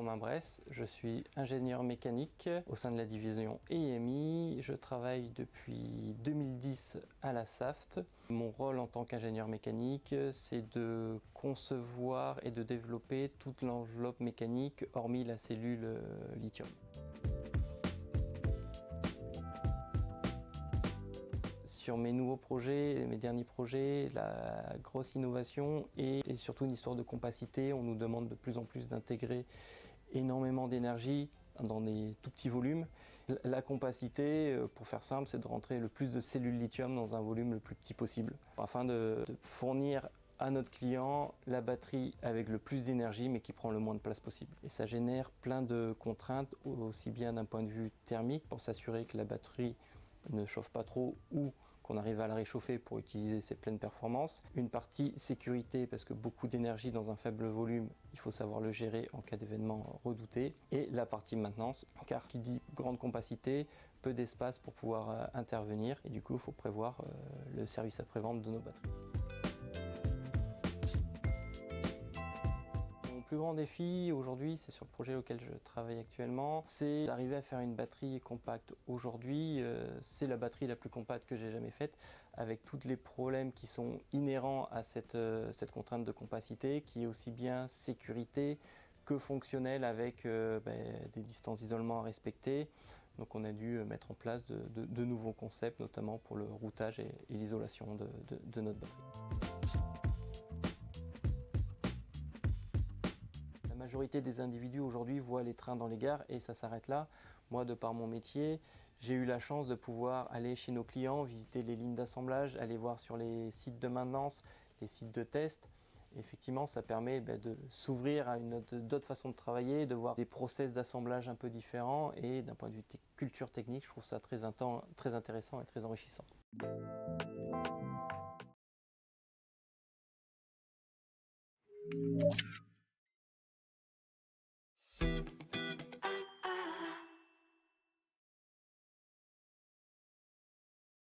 Romain Bresse, je suis ingénieur mécanique au sein de la division EMI. Je travaille depuis 2010 à la Saft. Mon rôle en tant qu'ingénieur mécanique, c'est de concevoir et de développer toute l'enveloppe mécanique hormis la cellule lithium. Sur mes nouveaux projets, mes derniers projets, la grosse innovation et surtout une histoire de compacité. On nous demande de plus en plus d'intégrer énormément d'énergie dans des tout petits volumes. La compacité, pour faire simple, c'est de rentrer le plus de cellules lithium dans un volume le plus petit possible, afin de fournir à notre client la batterie avec le plus d'énergie mais qui prend le moins de place possible. Et ça génère plein de contraintes, aussi bien d'un point de vue thermique, pour s'assurer que la batterie ne chauffe pas trop ou qu'on arrive à la réchauffer pour utiliser ses pleines performances. Une partie sécurité, parce que beaucoup d'énergie dans un faible volume, il faut savoir le gérer en cas d'événement redouté. Et la partie maintenance, car qui dit grande compacité, peu d'espace pour pouvoir intervenir. Et du coup, il faut prévoir le service après-vente de nos batteries. Mon plus grand défi aujourd'hui, c'est sur le projet auquel je travaille actuellement, c'est d'arriver à faire une batterie compacte. Aujourd'hui, c'est la batterie la plus compacte que j'ai jamais faite, avec tous les problèmes qui sont inhérents à cette contrainte de compacité, qui est aussi bien sécurité que fonctionnelle, avec des distances d'isolement à respecter. Donc on a dû mettre en place de nouveaux concepts, notamment pour le routage et l'isolation de notre batterie. La majorité des individus aujourd'hui voient les trains dans les gares et ça s'arrête là. Moi, de par mon métier, j'ai eu la chance de pouvoir aller chez nos clients, visiter les lignes d'assemblage, aller voir sur les sites de maintenance, les sites de test. Et effectivement, ça permet de s'ouvrir à d'autres façons de travailler, de voir des process d'assemblage un peu différents et d'un point de vue culture technique, je trouve ça très intéressant et très enrichissant.